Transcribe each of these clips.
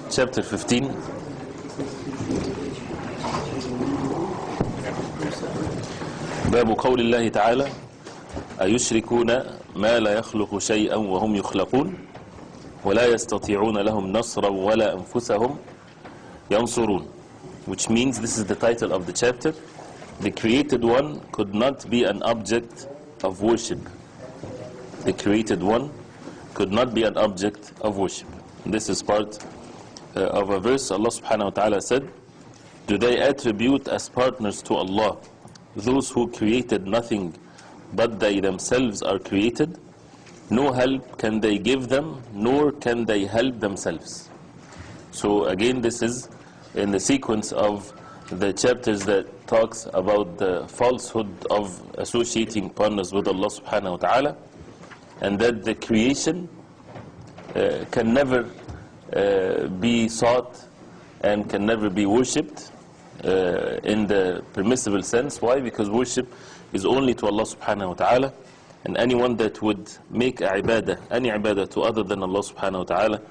chapter 15. باب قول الله تعالى أيشركون ما لا يخلق شيئا وهم يخلقون ولا يستطيعون لهم نصرا ولا أنفسهم ينصرون, which means this is the title of the chapter. The created one could not be an object of worship. The created one could not be an object of worship. This is part of a verse. Allah subhanahu wa ta'ala said, do they attribute as partners to Allah those who created nothing but they themselves are created? No help can they give them, nor can they help themselves. So again, this is in the sequence of the chapters that talks about the falsehood of associating partners with Allah subhanahu wa ta'ala, and that the creation can never be sought and can never be worshipped in the permissible sense. Why? Because worship is only to Allah subhanahu wa ta'ala, and anyone that would make a ibadah, any ibadah to other than Allah subhanahu wa ta'ala,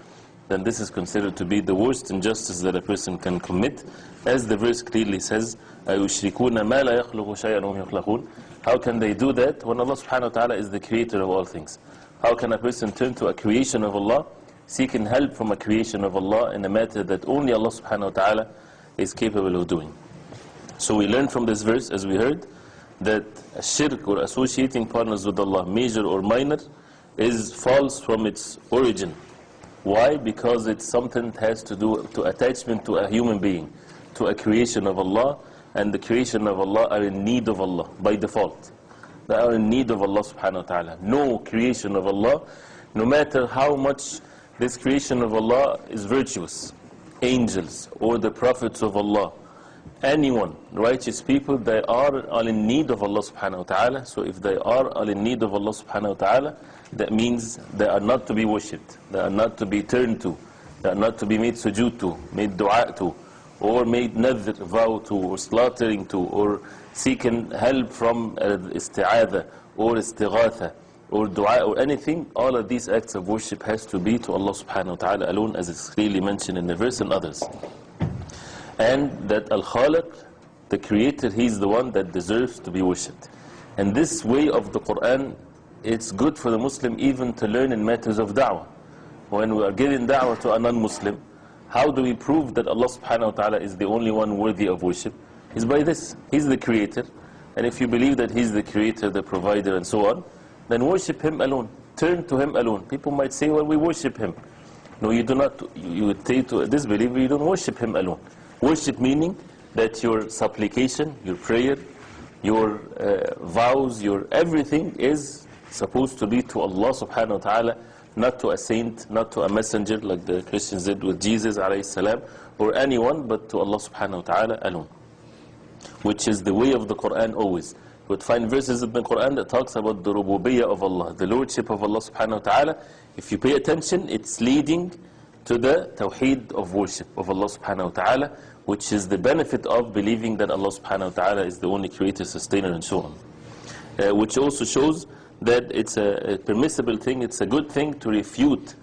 then this is considered to be the worst injustice that a person can commit. As the verse clearly says, أَيُشْرِكُونَ مَا لَا يَخْلُقُ شَيْئًا وَهُمْ يُخْلَقُونَ. How can they do that when Allah subhanahu wa ta'ala is the creator of all things? How can a person turn to a creation of Allah, seeking help from a creation of Allah in a matter that only Allah subhanahu wa ta'ala is capable of doing? So we learn from this verse, as we heard, that a shirk or associating partners with Allah, major or minor, is false from its origin. Why? Because it's something that has to do to attachment to a human being, to a creation of Allah, and the creation of Allah are in need of Allah by default. They are in need of Allah subhanahu wa ta'ala. No creation of Allah, no matter how much this creation of Allah is virtuous, angels or the prophets of Allah, anyone, righteous people, they are all in need of Allah subhanahu wa ta'ala. So if they are all in need of Allah subhanahu wa ta'ala, that means they are not to be worshipped, they are not to be turned to, they are not to be made sujood to, made dua to, or made nadhr, vow to, or slaughtering to, or seeking help from isti'adha, or istighatha, or dua, or anything. All of these acts of worship has to be to Allah subhanahu wa ta'ala alone, as is clearly mentioned in the verse and others. And that Al-Khaliq, the creator, he's the one that deserves to be worshipped. And this way of the Quran, it's good for the Muslim even to learn in matters of da'wah. When we are giving da'wah to a non-Muslim, how do we prove that Allah subhanahu wa ta'ala is the only one worthy of worship? Is by this. He's the creator, and if you believe that He's the creator, the provider, and so on, then worship Him alone. Turn to Him alone. People might say, well, we worship Him. No, you do not. You would say to a disbeliever, you don't worship Him alone. Worship meaning that your supplication, your prayer, your vows, your everything is supposed to be to Allah subhanahu wa ta'ala, not to a saint, not to a messenger like the Christians did with Jesus alayhi salam, or anyone, but to Allah subhanahu wa ta'ala alone, which is the way of the Quran always. You would find verses in the Quran that talks about the rububiyyah of Allah, the lordship of Allah subhanahu wa ta'ala. If you pay attention, it's leading to the tawheed of worship of Allah subhanahu wa ta'ala, which is the benefit of believing that Allah subhanahu wa ta'ala is the only creator, sustainer, and so on. Which also shows that it's a permissible thing, it's a good thing to refute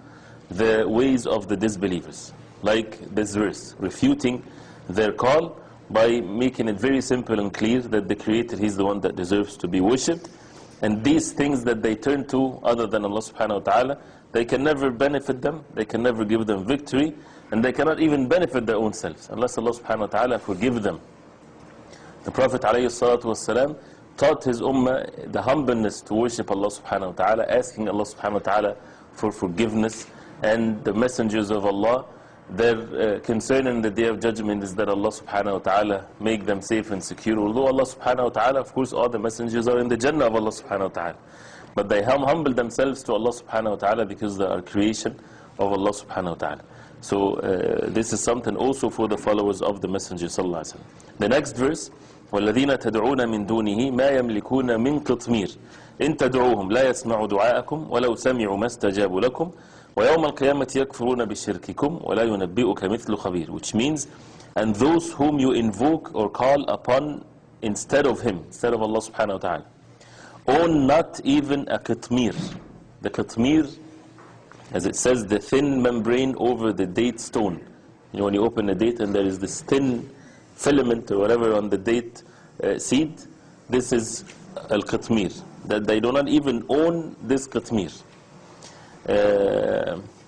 the ways of the disbelievers. Like this verse, refuting their call by making it very simple and clear that the creator, He's the one that deserves to be worshipped. And these things that they turn to other than Allah subhanahu wa ta'ala, they can never benefit them, they can never give them victory, and they cannot even benefit their own selves unless Allah subhanahu wa ta'ala forgive them. The Prophet alayhi salatu wasalam taught his ummah the humbleness to worship Allah subhanahu wa ta'ala, asking Allah subhanahu wa ta'ala for forgiveness. And the messengers of Allah, their concern in the Day of Judgment is that Allah subhanahu wa ta'ala make them safe and secure. Although Allah subhanahu wa ta'ala, of course, all the messengers are in the Jannah of Allah subhanahu wa ta'ala, but they humble themselves to Allah subhanahu wa ta'ala because they are creation of Allah subhanahu wa ta'ala. So this is something also for the followers of the Messenger sallallahu alaihi wasallam. The next verse, وَالَّذِينَ تَدْعُونَ مِن دُونِهِ مَا يَمْلِكُونَ مِن قِطْمِيرٍ إِن تَدْعُوهُمْ لَا يَسْمَعُوا دُعَاءَكُمْ وَلَوْ سَمِعُوا مَا اسْتَجَابُوا لَكُمْ وَيَوْمَ الْقِيَامَةِ يَكْفُرُونَ بِشِرْكِكُمْ وَلَا يُنَبِّئُكَ مِثْلُ خَبِيرٍ. Which means, and those whom you invoke or call upon instead of Him, instead of Allah subhanahu wa ta'ala, own not even a qitmir. The qitmir, as it says, the thin membrane over the date stone. You know, when you open a date and there is this thin filament or whatever on the date seed, this is al-qitmir. That they do not even own this qitmir.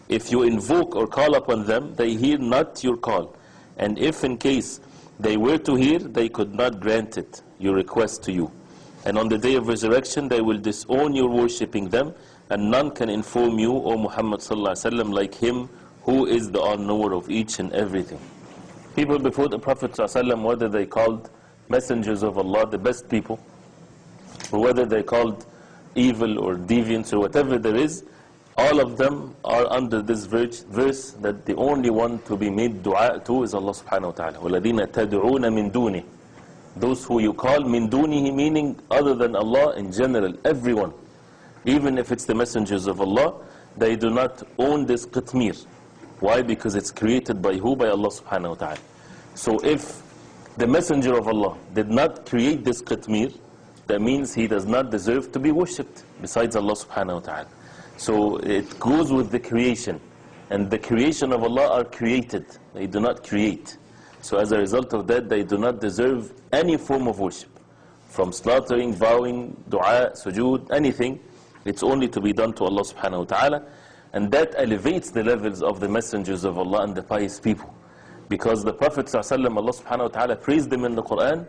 If you invoke or call upon them, they hear not your call. And if in case they were to hear, they could not grant it, your request to you. And on the day of resurrection, they will disown your worshipping them, and none can inform you, O Muhammad sallallahu alaihi wasallam, like him who is the all-knower of each and everything. People before the Prophet sallallahu alaihi wasallam, whether they called messengers of Allah the best people, or whether they called evil or deviants or whatever there is, all of them are under this verse that the only one to be made dua to is Allah subhanahu wa ta'ala. وَالَّذِينَ تَدْعُونَ مِن دُونِهِ. Those who you call min dunihi, meaning other than Allah in general, everyone. Even if it's the messengers of Allah, they do not own this qitmir. Why? Because it's created by who? By Allah subhanahu wa ta'ala. So if the messenger of Allah did not create this qitmir, that means he does not deserve to be worshipped besides Allah subhanahu wa ta'ala. So it goes with the creation, and the creation of Allah are created. They do not create. So as a result of that, they do not deserve any form of worship. From slaughtering, vowing, dua, sujood, anything, it's only to be done to Allah subhanahu wa ta'ala. And that elevates the levels of the messengers of Allah and the pious people. Because the Prophet sallallahu alaihi wasallam, Allah subhanahu wa ta'ala praised him in the Quran.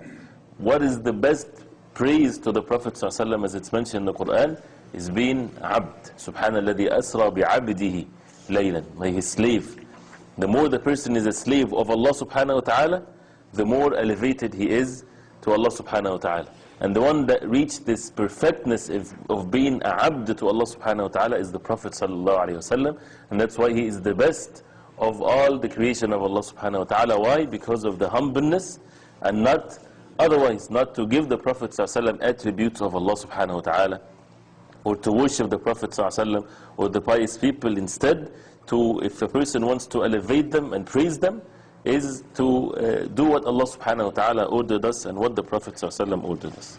What is the best praise to the Prophet sallallahu alaihi wasallam, as it's mentioned in the Quran, is being abd. Subhanalladhi asra bi'abdihi laylan, by his slave. The more the person is a slave of Allah subhanahu wa ta'ala, the more elevated he is to Allah subhanahu wa ta'ala. And the one that reached this perfectness of being a abd to Allah subhanahu wa ta'ala is the Prophet sallallahu alaihi wasallam. And that's why he is the best of all the creation of Allah subhanahu wa ta'ala. Why? Because of the humbleness, and not otherwise, not to give the Prophet sallallahu alaihi wasallam attributes of Allah subhanahu wa ta'ala, or to worship the Prophet ﷺ or the pious people. Instead, if a person wants to elevate them and praise them, is to do what Allah subhanahu wa ta'ala ordered us and what the Prophet ﷺ ordered us.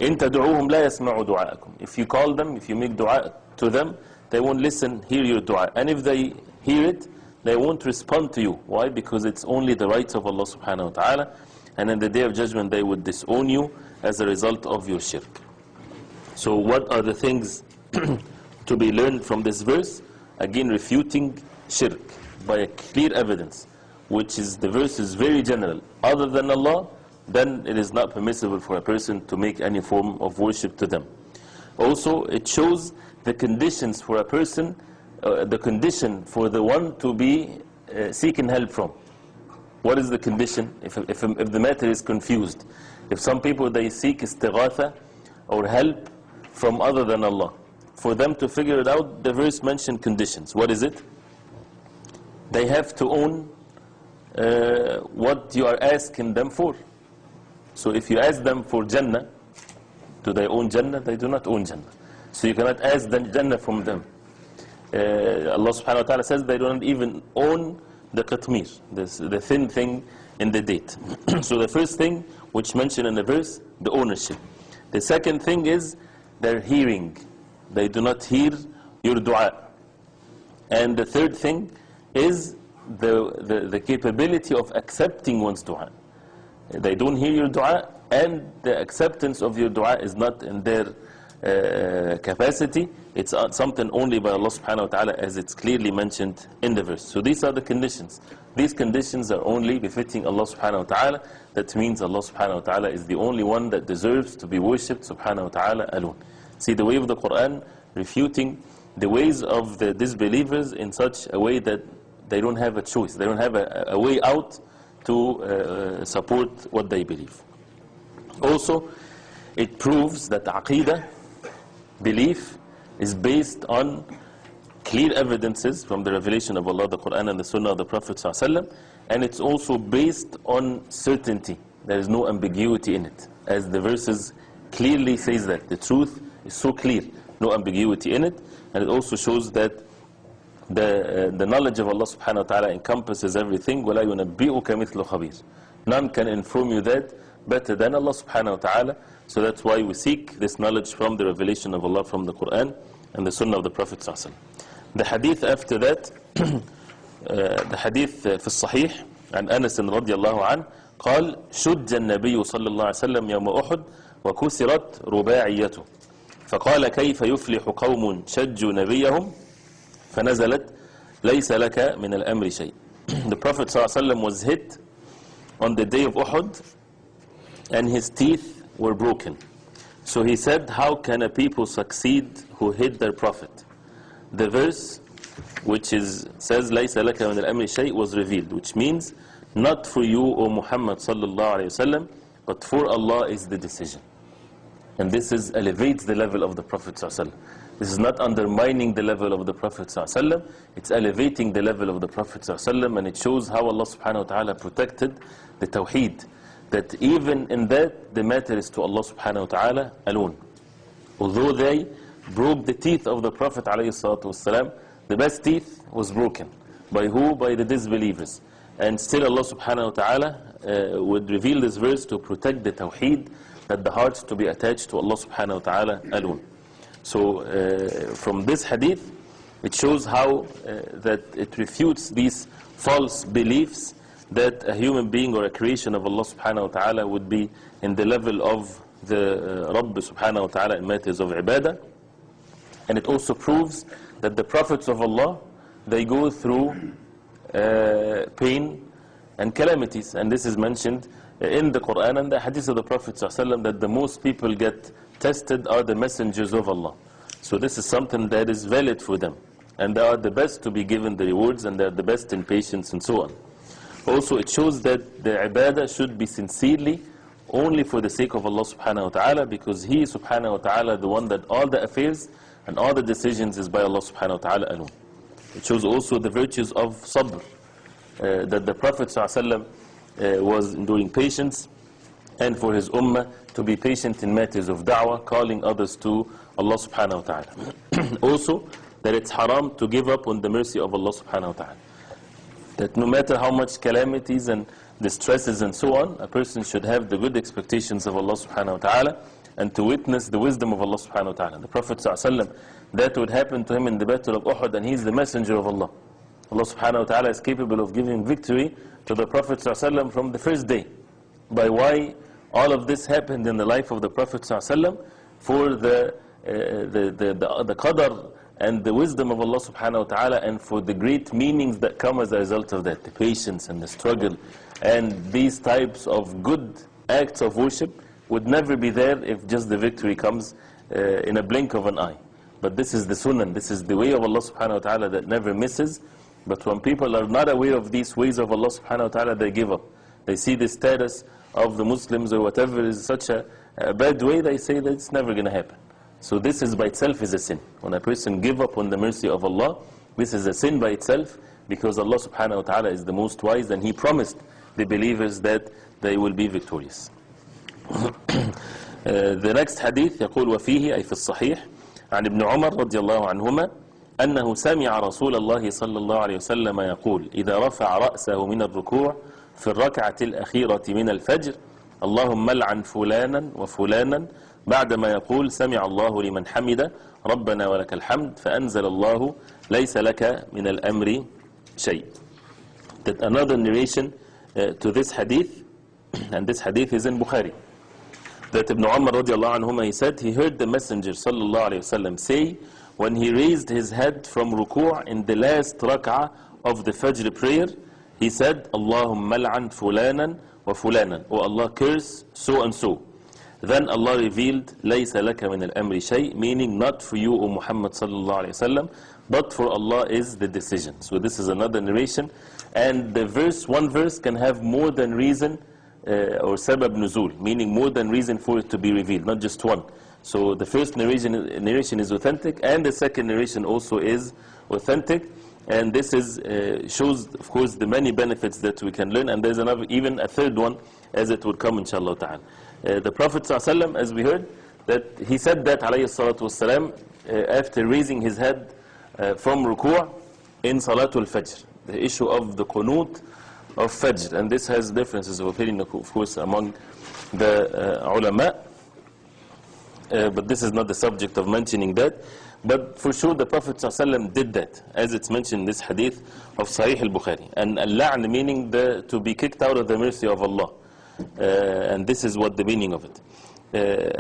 إِن تَدْعُوهُمْ لَا يَسْمَعُوا دُعَاءَكُمْ. If you call them, if you make dua to them, they won't hear your dua. And if they hear it, they won't respond to you. Why? Because it's only the rights of Allah subhanahu wa ta'ala. And in the day of judgment, they would disown you as a result of your shirk. So what are the things to be learned from this verse? Again, refuting shirk by a clear evidence, which is, the verse is very general. Other than Allah, then it is not permissible for a person to make any form of worship to them. Also, it shows the conditions for a person, the condition for the one to be seeking help from. What is the condition? If the matter is confused. If some people, they seek istighatha or help from other than Allah, for them to figure it out, the verse mentioned conditions. What is it? They have to own what you are asking them for. So if you ask them for Jannah, do they own Jannah? They do not own Jannah. So you cannot ask them Jannah from them. Allah subhanahu wa ta'ala says they do not even own the qitmir, the thin thing in the date. So the first thing which mentioned in the verse, the ownership. The second thing is their hearing. They do not hear your dua. And the third thing is the capability of accepting one's dua. They don't hear your dua, and the acceptance of your dua is not in their capacity. It's something only by Allah subhanahu wa ta'ala, as it's clearly mentioned in the verse. So these are the conditions. These conditions are only befitting Allah subhanahu wa ta'ala. That means Allah subhanahu wa ta'ala is the only one that deserves to be worshipped subhanahu wa ta'ala alone. See the way of the Quran refuting the ways of the disbelievers in such a way that they don't have a choice. They don't have a way out to support what they believe. Also, it proves that Aqidah, belief, is based on clear evidences from the revelation of Allah, the Quran and the Sunnah of the Prophet ﷺ, and it's also based on certainty. There is no ambiguity in it, as the verses clearly says that the truth is so clear, no ambiguity in it. And it also shows that the knowledge of Allah subhanahu wa ta'ala encompasses everything. وَلَا يُنَبِّئُكَ مِثْلُ خَبِيرٍ. None can inform you that better than Allah subhanahu wa ta'ala. So that's why we seek this knowledge from the revelation of Allah, from the Quran and the Sunnah of the Prophet sallallahu alaihi wasallam. The hadith after that The hadith في الصحيح عن أنس رضي الله عنه قال شج النبي صلى الله عليه وسلم يوم أحد وكسرت رباعيته فقال كيف يفلح قوم شجوا نبيهم فنزلت ليس لك من الأمر شيء. The Prophet ﷺ was hit on the day of Uhud and his teeth were broken. So he said, how can a people succeed who hit their Prophet? The verse which says ليس لك من الأمر شيء was revealed, which means not for you, O Muhammad sallallahu alayhi wasallam, but for Allah is the decision. And this elevates the level of the Prophet sallallahu alaihi wasallam. This is not undermining the level of the Prophet ﷺ. It's elevating the level of the Prophet ﷺ, and it shows how Allah subhanahu wa ta'ala protected the Tawheed. That even in that, the matter is to Allah subhanahu wa ta'ala alone. Although they broke the teeth of the Prophet ﷺ, the best teeth was broken. By who? By the disbelievers. And still Allah subhanahu wa ta'ala would reveal this verse to protect the Tawheed, that the hearts to be attached to Allah subhanahu wa ta'ala alone. So from this hadith, it shows how that it refutes these false beliefs that a human being or a creation of Allah subhanahu wa ta'ala would be in the level of the Rabb subhanahu wa ta'ala in matters of ibadah. And it also proves that the prophets of Allah, they go through pain and calamities. And this is mentioned in the Quran and the hadith of the Prophet ﷺ, that the most people get tested are the messengers of Allah. So this is something that is valid for them. And they are the best to be given the rewards, and they are the best in patience and so on. Also it shows that the ibadah should be sincerely only for the sake of Allah subhanahu wa ta'ala, because He subhanahu wa ta'ala, the one that all the affairs and all the decisions is by Allah subhanahu wa ta'ala alone. It shows also the virtues of sabr, that the Prophet ﷺ was enduring patience, and for his ummah to be patient in matters of da'wah, calling others to Allah subhanahu wa ta'ala. Also, that it's haram to give up on the mercy of Allah subhanahu wa ta'ala. That no matter how much calamities and distresses and so on, a person should have the good expectations of Allah subhanahu wa ta'ala, and to witness the wisdom of Allah subhanahu wa ta'ala. The Prophet ﷺ, that would happen to him in the battle of Uhud, and he's the messenger of Allah. Allah subhanahu wa ta'ala is capable of giving victory to the Prophet ﷺ from the first day. By why all of this happened in the life of the Prophet ﷺ, for the qadar and the wisdom of Allah subhanahu wa ta'ala, and for the great meanings that come as a result of that, the patience and the struggle, and these types of good acts of worship would never be there if just the victory comes in a blink of an eye. But this is the sunnah, this is the way of Allah subhanahu wa ta'ala that never misses. But when people are not aware of these ways of Allah subhanahu wa ta'ala, they give up. They see the status of the Muslims or whatever is such a bad way, they say that it's never going to happen. So this is by itself is a sin. When a person give up on the mercy of Allah, this is a sin by itself, because Allah subhanahu wa ta'ala is the most wise, and He promised the believers that they will be victorious. The next hadith يقول وفيه أي في الصحيح عن ابن عمر رضي الله عنهما أنه سمع رسول الله صلى الله عليه وسلم يقول إذا رفع رأسه من الركوع في الركعة الأخيرة من الفجر اللهم لعن فلانا وفلانا بعدما يقول سمع الله لمن حمد ربنا ولك الحمد فأنزل الله ليس لك من الأمر شيء. That another narration to this hadith, and this hadith is in Bukhari, that Ibn Umar radiallahu anhuma, he said he heard the Messenger sallallahu alayhi wasallam say when he raised his head from ruku' in the last rak'ah of the Fajr prayer, he said, Allahumma la'an fulanan wa fulanan, O Allah, curse so and so. Then Allah revealed, laysa laka min al-amri shay, meaning not for you, O Muhammad sallallahu alayhi wasallam, but for Allah is the decision. So this is another narration, and the verse, one verse can have more than reason or sabab nuzul, meaning more than reason for it to be revealed, not just one. So the first narration is authentic, and the second narration also is authentic, and this is shows, of course, the many benefits that we can learn, and there's another, even a third one, as it would come inshallah ta'ala. The Prophet ﷺ, as we heard, that he said that alayhi salatu wasalam, after raising his head from ruku' in Salatul Fajr, the issue of the qunut of Fajr, and this has differences of opinion, of course, among the ulama, but this is not the subject of mentioning that. But for sure the Prophet ﷺ did that, as it's mentioned in this hadith of Sahih al-Bukhari. And al-la'n meaning to be kicked out of the mercy of Allah. And this is what the meaning of it.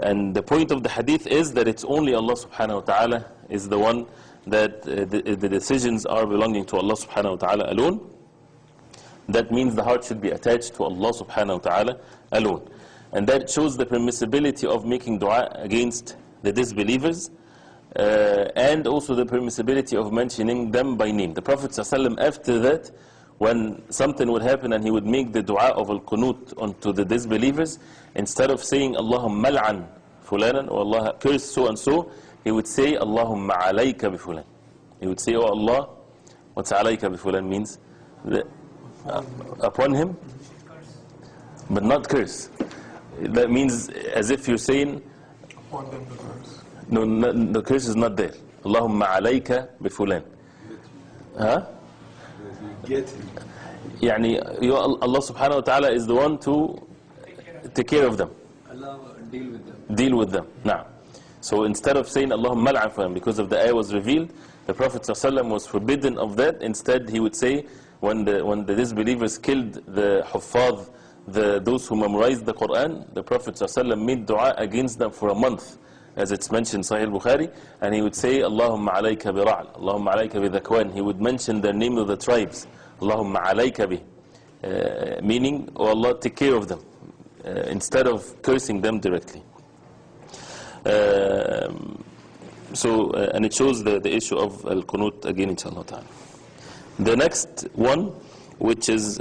And the point of the hadith is that it's only Allah subhanahu wa ta'ala is the one that the decisions are belonging to Allah subhanahu wa ta'ala alone. That means the heart should be attached to Allah subhanahu wa ta'ala alone. And that shows the permissibility of making dua against the disbelievers, and also the permissibility of mentioning them by name. The Prophet ﷺ, after that, when something would happen and he would make the dua of al-qunut onto the disbelievers, instead of saying Allahumma mal'an fulanan or Allah curse so and so, he would say Allahumma alayka bi fulan. He would say, oh Allah, what's alayka bi fulan means? Upon him, but not curse. That means as if you're saying, upon them the curse. no, the curse is not there. Allahumma alayka bi fulan. Huh? Get him. Yani, Allah subhanahu wa ta'ala is the one to take care of them. Allah deal with them. Deal with them. Now, so instead of saying Allahumma mal'an fulan, because of the ayah was revealed, the Prophet ﷺ was forbidden of that. Instead, he would say, when the disbelievers killed the huffaz, those who memorized the Quran, the Prophet ﷺ made dua against them for a month, as it's mentioned in Sahih al-Bukhari, and he would say, Allahumma alayka bi ra'al, Allahumma alayka bi dhakwan. He would mention the name of the tribes, Allahumma alayka bi, meaning, oh Allah, take care of them, instead of cursing them directly. And it shows the issue of al-qunut again, inshallah ta'ala. The next one, which is,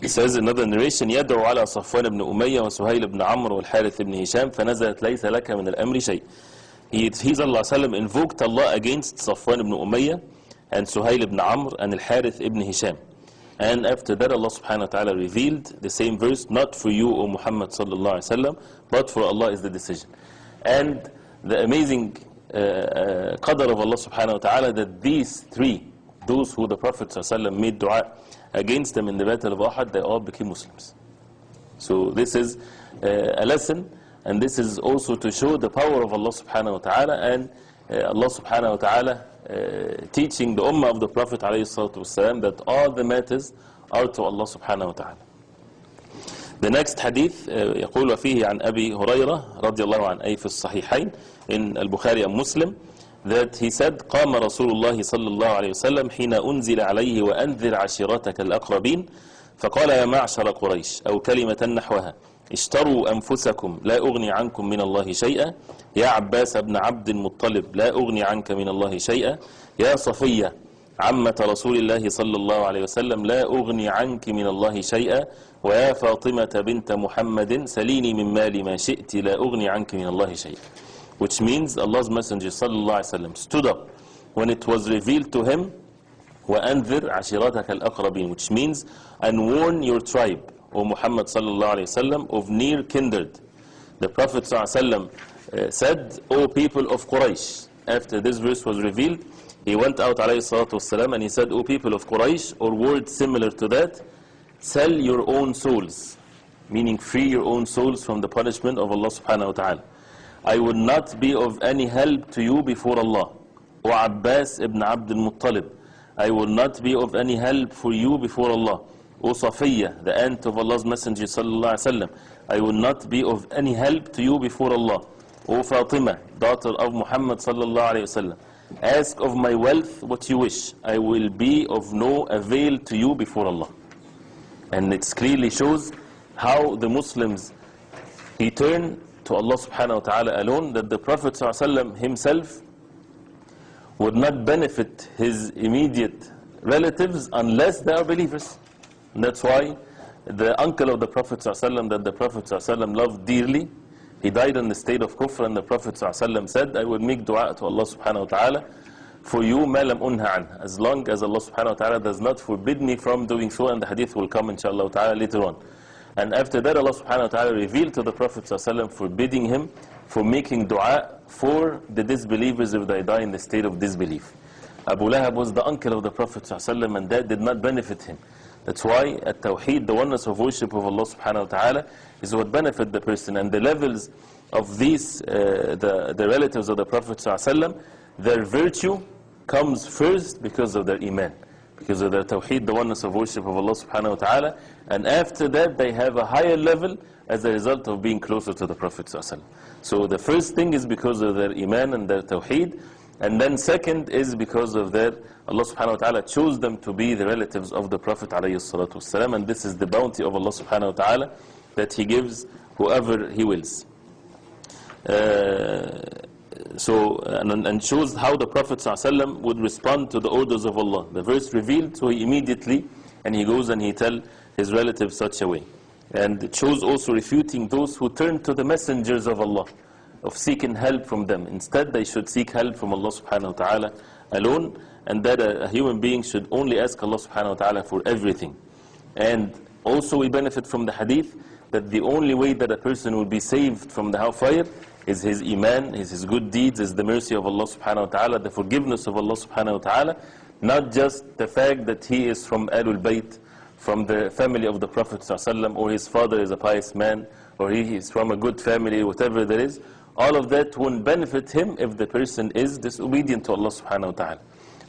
it says another narration, يدعو على صفوان بن أمية وسهيل بن عمرو والحارث بن هشام فنزلت ليس لك من الأمر شيء. He sallallahu alayhi wa sallam invoked Allah against Safwan ibn Umayyah and Suhail ibn Amr and al-Harith ibn Hisham. And after that Allah subhanahu wa ta'ala revealed the same verse, not for you, O Muhammad sallallahu alayhi wa sallam, but for Allah is the decision. And the amazing qadr of Allah subhanahu wa ta'ala, that these three, those who the Prophet sallallahu alayhi wa sallam made dua against them in the battle of Uhud, they all became Muslims. So this is a lesson, and this is also to show the power of Allah subhanahu wa ta'ala, and Allah subhanahu wa ta'ala teaching the ummah of the Prophet alayhi salatu wasalam that all the matters are to Allah subhanahu wa ta'ala. The next hadith يقول وفيه عن أبي هريرة رضي الله عنه أي في الصحيحين in البخاري ومسلم, that he said قام رسول الله صلى الله عليه وسلم حين أنزل عليه وأنذر عشيرتك الأقربين فقال يا معشر قريش أو كلمة نحوها اشتروا أنفسكم لا أغني عنكم من الله شيئا يا عباس بن عبد المطلب لا أغني عنك من الله شيئا يا صفية عمة رسول الله صلى الله عليه وسلم لا أغني عنك من الله شيئا ويا فاطمة بنت محمد سليني من مالي ما شئت لا أغني عنك من الله شيئا. Which means Allah's Messenger sallallahu alaihi wasallam stood up when it was revealed to him, وَأَنذِرْ عَشِيرَتَكَ الْأَقْرَبِينَ, which means, and warn your tribe, O Muhammad sallallahu alaihi wasallam, of near kindred. The Prophet sallallahu alaihi wasallam said, O people of Quraysh, after this verse was revealed, he went out alayhi salatu wasalam and he said, O people of Quraysh, or words similar to that, sell your own souls, meaning free your own souls from the punishment of Allah subhanahu wa ta'ala. I would not be of any help to you before Allah. O Abbas ibn Abd al-Muttalib, I will not be of any help for you before Allah. O Safiya, the aunt of Allah's Messenger sallallahu alaihi wasallam, I will not be of any help to you before Allah. O Fatima, daughter of Muhammad sallallahu alaihi wasallam, ask of my wealth what you wish. I will be of no avail to you before Allah. And it clearly shows how the Muslims return to Allah subhanahu wa ta'ala alone, that the Prophet ﷺ himself would not benefit his immediate relatives unless they are believers. And that's why the uncle of the Prophet ﷺ that the Prophet ﷺ loved dearly, he died in the state of kufr, and the Prophet ﷺ said, I will make dua to Allah subhanahu wa ta'ala for you ma lam unha an, as long as Allah subhanahu wa ta'ala does not forbid me from doing so, and the hadith will come inshallah ta'ala later on. And after that, Allah subhanahu wa ta'ala revealed to the Prophet ﷺ forbidding him for making dua for the disbelievers if they die in the state of disbelief. Abu Lahab was the uncle of the Prophet ﷺ, and that did not benefit him. That's why at Tawheed, the oneness of worship of Allah subhanahu wa ta'ala, is what benefit the person. And the levels of these, the relatives of the Prophet ﷺ, their virtue comes first because of their iman, because of their tawheed, the oneness of worship of Allah subhanahu wa ta'ala, and after that they have a higher level as a result of being closer to the Prophet ﷺ. So the first thing is because of their iman and their tawheed, and then second is because of their, Allah subhanahu wa ta'ala chose them to be the relatives of the Prophet alayhi salatu wasalam, and this is the bounty of Allah subhanahu wa ta'ala that He gives whoever He wills. And shows how the Prophet ﷺ would respond to the orders of Allah. The verse revealed, so he immediately, and he goes and he tell his relatives such a way. And it shows also refuting those who turn to the messengers of Allah, of seeking help from them. Instead, they should seek help from Allah subhanahu wa ta'ala alone, and that a human being should only ask Allah subhanahu wa ta'ala for everything. And also we benefit from the hadith that the only way that a person will be saved from the hellfire is his iman, is his good deeds, is the mercy of Allah subhanahu wa ta'ala, the forgiveness of Allah subhanahu wa ta'ala, not just the fact that he is from Ahlul Bayt, from the family of the Prophet ﷺ, or his father is a pious man, or he is from a good family, whatever there is. All of that won't benefit him if the person is disobedient to Allah subhanahu wa ta'ala.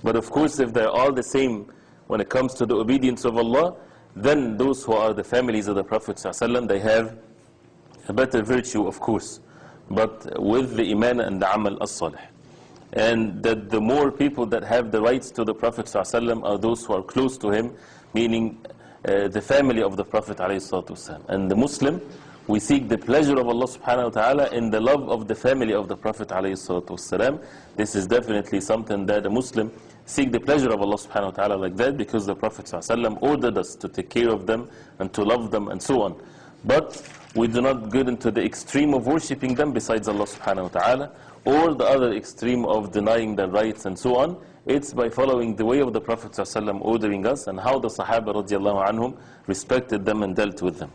But of course, if they're all the same when it comes to the obedience of Allah, then those who are the families of the Prophet ﷺ, they have a better virtue, of course, but with the iman and the amal as-salih. And that the more people that have the rights to the Prophet ﷺ are those who are close to him, meaning the family of the Prophet ﷺ. And the Muslim, we seek the pleasure of Allah subhanahu wa ta'ala in the love of the family of the Prophet ﷺ. This is definitely something that a Muslim seek the pleasure of Allah subhanahu wa ta'ala like that, because the Prophet ﷺ ordered us to take care of them and to love them and so on. But we do not get into the extreme of worshipping them besides Allah subhanahu wa ta'ala, or the other extreme of denying their rights and so on. It's by following the way of the Prophet ﷺ ordering us, and how the Sahaba radiallahu anhum respected them and dealt with them.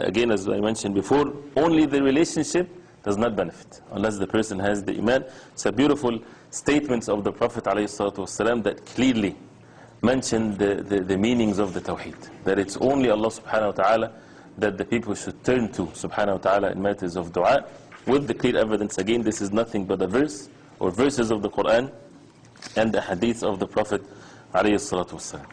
Again, as I mentioned before, only the relationship does not benefit unless the person has the iman. It's a beautiful statements of the Prophet ﷺ that clearly mention the meanings of the tawheed, that it's only Allah subhanahu wa ta'ala that the people should turn to subhanahu wa ta'ala in matters of dua, with the clear evidence. Again, this is nothing but a verse or verses of the Quran and the hadith of the Prophet alayhi salatu wasalam.